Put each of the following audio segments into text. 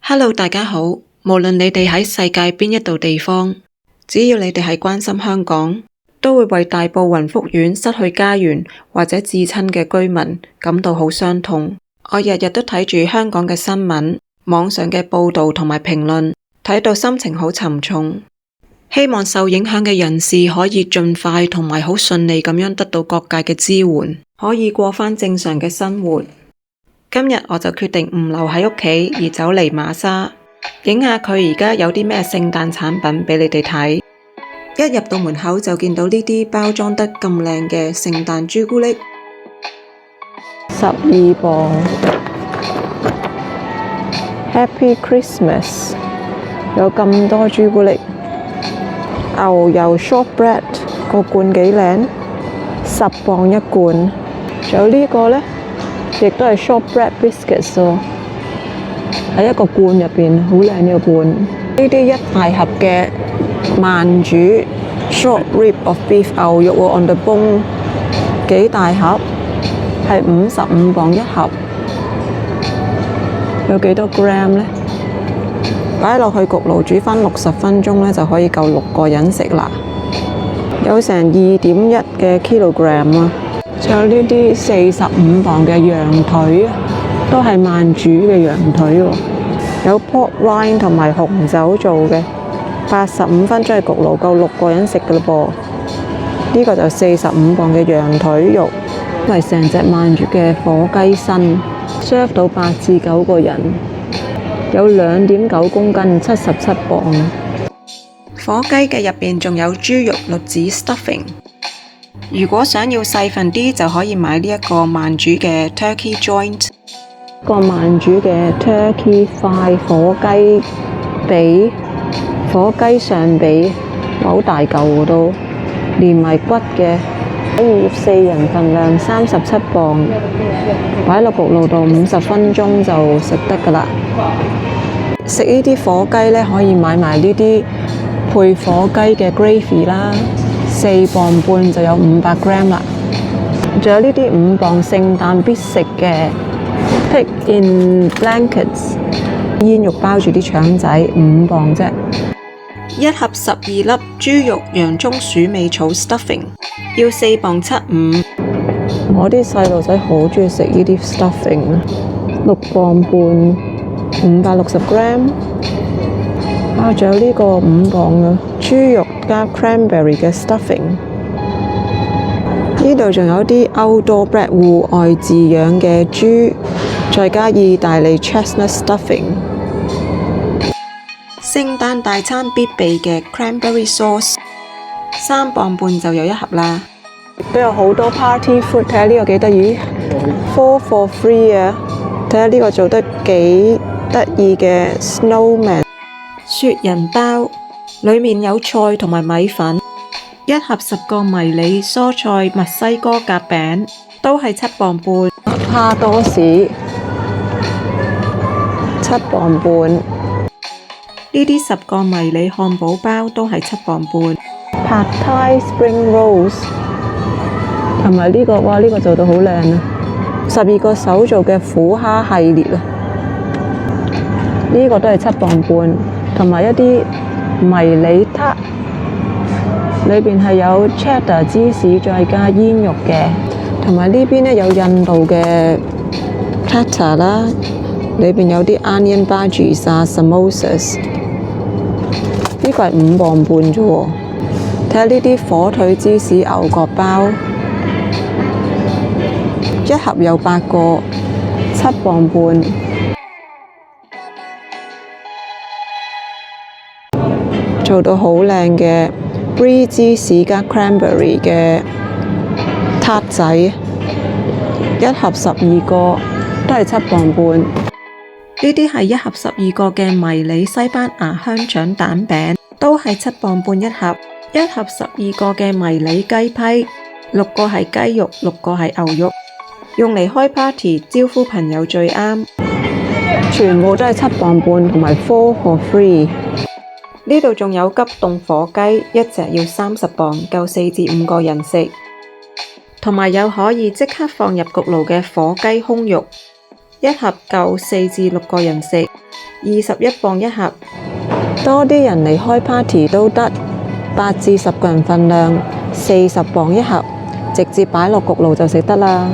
Hello，大家好。無論你哋喺世界邊一度地方，只要你哋係關心香港，都會為大埔雲福苑失去家園或者至親嘅居民感到好傷痛。我日日都睇住香港嘅新聞、網上嘅報道同埋評論，睇到心情好沉重。希望受影響嘅人士可以盡快同埋好順利咁樣得到各界嘅支援，可以過返正常嘅生活。今日我就決定唔留喺屋企，而走嚟馬莎，影下佢而家有啲咩聖誕產品俾你哋睇。一入到門口就見到呢啲包裝得咁靚嘅聖誕朱古力，12磅 Happy Christmas， 有咁多朱古力。牛油 shortbread 個罐幾靚，10磅一罐。仲有呢個呢，亦都係 shortbread biscuits 喎，喺一個罐入邊，好靚呢個罐。呢啲一大盒嘅慢煮 short rib of beef 牛肉喎 on the bone， 幾大盒，係55磅一盒。有幾多 gram 呢？擺落去焗爐煮返60分鐘呢，就可以夠6個人食啦。有成2.1嘅 kilogram 啊！仲有呢啲45磅嘅羊腿，都係慢煮嘅羊腿喎。有 pork rind 同埋紅酒做嘅，85分鐘嘅焗爐夠6個人食㗎嘞噃。呢個就45磅嘅羊腿肉，係成隻慢煮嘅火雞身 ，serve 到8至9個人。有2.9公斤，77磅。火雞嘅入邊仲有豬肉栗子 stuffing。如果想要細份啲，就可以買呢一個慢煮嘅 turkey joint。個慢煮嘅 turkey thigh 火雞髀，火雞上髀，好大嚿喎都，連埋骨嘅，可以4人份量，37磅。擺落焗爐度50分鐘就食得㗎啦。食呢啲火雞呢，可以買埋呢啲配火雞嘅 gravy 啦，4磅半就有500 gram 啦。仲有呢啲5磅聖誕必食嘅 pig in blankets 煙肉包住啲腸仔，5磅啫。一盒12粒豬肉洋葱鼠尾草 stuffing， 要4磅75。我啲細路仔好中意食呢啲 stuffing 啊，6磅半，560 gram。啊，仲有呢個5磅嘅豬肉加 cranberry 嘅 stuffing。呢度仲有啲 outdoor bred 戶外飼養嘅豬，再加意大利 chestnut stuffing。聖誕大餐必備嘅 cranberry sauce， 3磅半就有一盒啦。都有好多 party food， 睇下呢個幾得意，4 for free 啊！睇下呢個做得幾得意嘅 snowman 雪人包，裏面有菜同埋米粉，一盒10個迷你蔬菜墨西哥夾餅，都係7磅半。蝦多士7磅半，呢啲10個迷你漢堡包都係7磅半。Pad Thai Spring Rolls 同埋呢個，哇！呢個做到好靚啊！12個手做嘅虎蝦系列啊，呢個都係7磅半，同埋一啲迷你撻，裏邊係有 cheddar 芝士再加煙肉嘅，同埋呢邊呢有印度嘅 platter 啦，裏邊有啲 onion bhajis 啊 samosas， 呢個係5磅半啫喎。睇下呢啲火腿芝士牛角包，一盒有8個，7磅半。做到好靚嘅 brie 芝士加 cranberry 嘅撻仔，一盒12個，都係7磅半。呢啲係一盒12個嘅迷你西班牙香腸蛋餅，都係7磅半一盒。一盒12個嘅迷你雞批，6個係雞肉，6個係牛肉，用嚟開 party 招呼朋友最啱。全部都係7磅半，同埋4 for free。呢度仲有急凍火雞，一隻要30磅，夠4至5個人食。同埋有可以即刻放入焗爐嘅火雞胸肉，一盒夠4至6個人食，21磅一盒。多啲人嚟開 party 都得，8至10個人份量，40磅一盒，直接擺落焗爐就食得啦。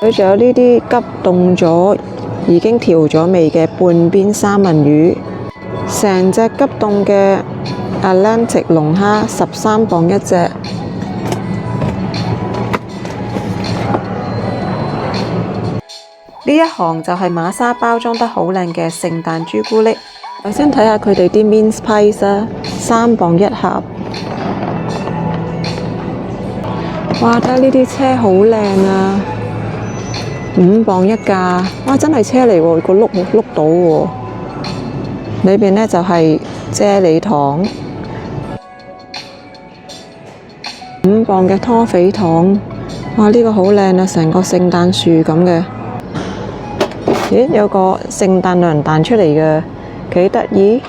佢仲有呢啲急凍咗、已經調咗味嘅半邊三文魚，成隻急凍嘅 Atlantic 龍蝦13磅一隻。呢一行就係瑪莎包裝得好靚嘅聖誕朱古力。首先睇下佢哋啲 mince pies 啊，3磅一盒。哇！睇下呢啲車好靚啊，5磅一架。哇！真係車嚟喎，個碌到喎。裏邊呢就係啫喱糖，5磅嘅拖肥糖。哇！呢個好靚啊，成個聖誕樹咁嘅。咦，有個聖誕老人彈出嚟嘅，幾得意，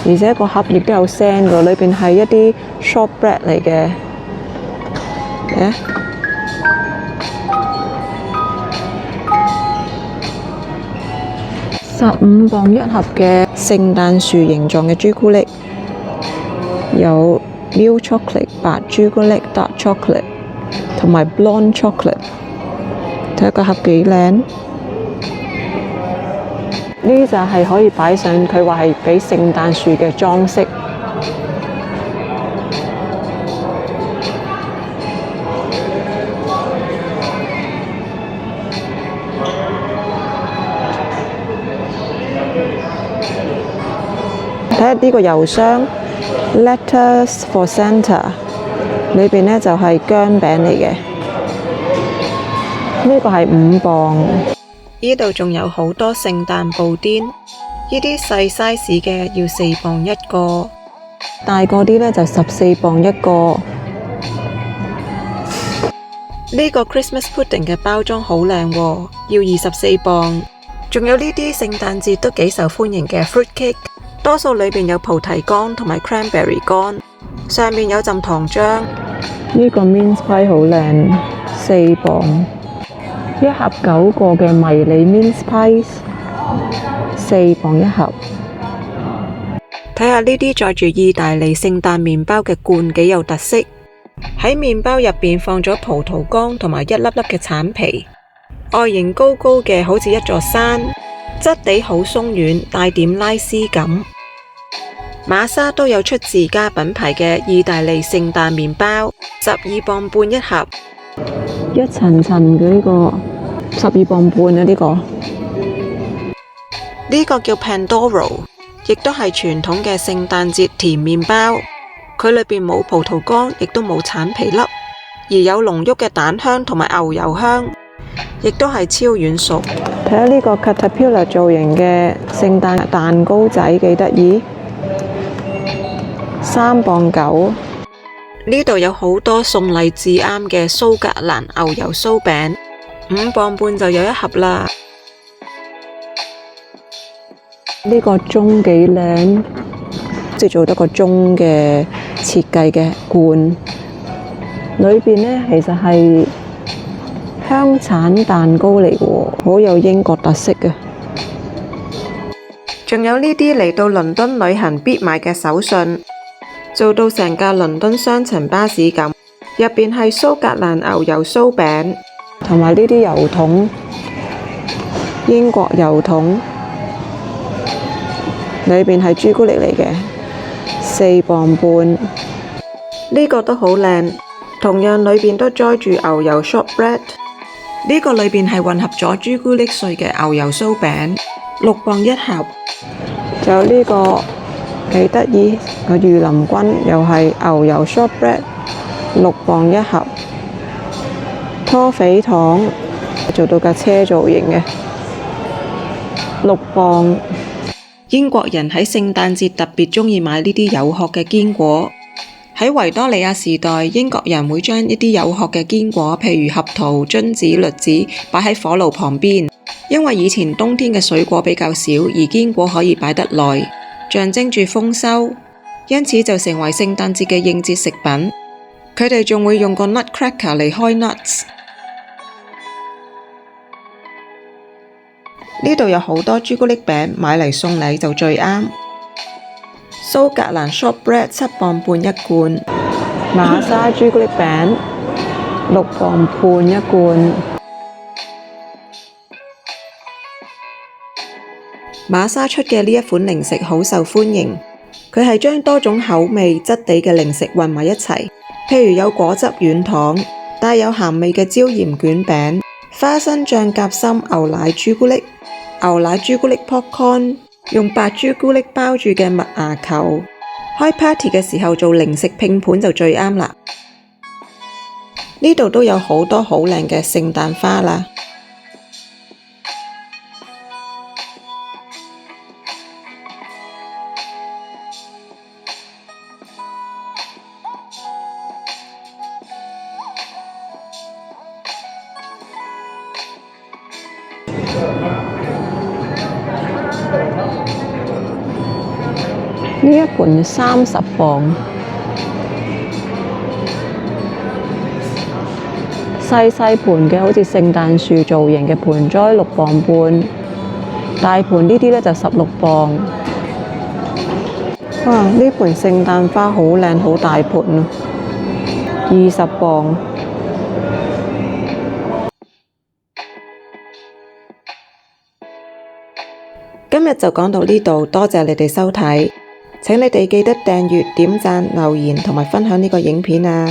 而且個盒亦都有聲嘅，裏邊係一啲 shortbread 嚟嘅。15磅一盒嘅聖誕樹形狀嘅朱古力，有 milk chocolate 白朱古力、dark chocolate 同埋 blonde chocolate。睇下個盒幾靚。呢就係可以擺上，佢話係俾聖誕樹嘅裝飾。睇下呢個郵箱 Letters for Santa， 裏邊呢就係薑餅嚟嘅，呢個係5磅。呢度仲有好多聖誕布甸，呢啲細 size 嘅要4磅一個，大個啲呢就14磅一個。呢個 Christmas pudding 嘅包裝好靚喎，要24磅。仲有呢啲聖誕節都幾受歡迎嘅 fruit cake， 多數裏邊有菩提乾同埋 cranberry 乾，上面有浸糖漿。呢個 mince pie 好靚，4磅。一盒9個嘅迷你 mince pies， 4磅一盒。睇下呢啲載住意大利聖誕麵包嘅罐幾有特色，喺麵包入邊放咗葡萄乾同埋一粒粒嘅橙皮，外形高高嘅好似一座山，質地好鬆軟，帶點拉絲感。瑪莎都有出自家品牌嘅意大利聖誕麵包，12磅半一盒。一層層嘅呢個12磅半啊！呢個叫 Pandoro， 亦都係傳統嘅聖誕節甜麵包。佢裏邊冇葡萄乾，亦都冇橙皮粒，而有濃郁嘅蛋香同埋牛油香，亦都係超軟熟。睇下呢個 Caterpillar 造型嘅聖誕蛋糕仔幾得意，3磅9。呢度有好多送禮至啱嘅蘇格蘭牛油酥餅，5磅半就有一盒啦。呢個鐘幾靚，即係做得個鐘嘅設計嘅罐，裏邊呢其實係香橙蛋糕嚟嘅，好有英國特色嘅。仲有呢啲嚟到倫敦旅行必買嘅手信，做到成架倫敦雙層巴士咁，入邊係蘇格蘭牛油酥餅，同埋呢啲郵筒，英國郵筒，裏邊係朱古力嚟嘅，4磅半。呢個都好靚，同樣裏邊都載住牛油 shortbread， 呢個裏邊係混合咗朱古力碎嘅牛油酥餅，6磅一盒。仲有呢個幾得意個御林軍，又係牛油 shortbread， 6磅一盒。拖肥糖做到架車造型嘅，6磅。英國人喺聖誕節特別鍾意買呢啲有殼嘅堅果。喺維多利亞時代，英國人會將一啲有殼嘅堅果，譬如合桃、榛子、栗子，擺喺火爐旁邊。因為以前冬天嘅水果比較少，而堅果可以擺得耐，象徵住豐收，因此就成為聖誕節嘅應節食品。佢哋仲會用個 nutcracker 嚟開 nuts。呢度有好多朱古力餅，買嚟送禮就最啱。蘇格蘭 shortbread 7磅半一罐，馬莎朱古力餅6磅半一罐。馬莎出嘅呢一款零食好受歡迎，佢係將多種口味質地嘅零食混埋一齊，譬如有果汁軟糖、帶有鹹味嘅椒鹽卷餅、花生醬夾心牛奶朱古力、牛奶朱古力 popcorn， 用白朱古力包住嘅麥芽球。開 party 嘅時候做零食拼盤就最啱啦。呢度都有好多好靚嘅聖誕花啦。呢一盤30磅，細盤嘅好似聖誕樹造型嘅盆栽6磅半，大盤呢啲呢就16磅。哇！呢盤聖誕花好靚，好大盤啊，20磅。今日就講到呢度，多謝你哋收睇。請你哋記得訂閱、點讚、留言同埋分享呢個影片啊！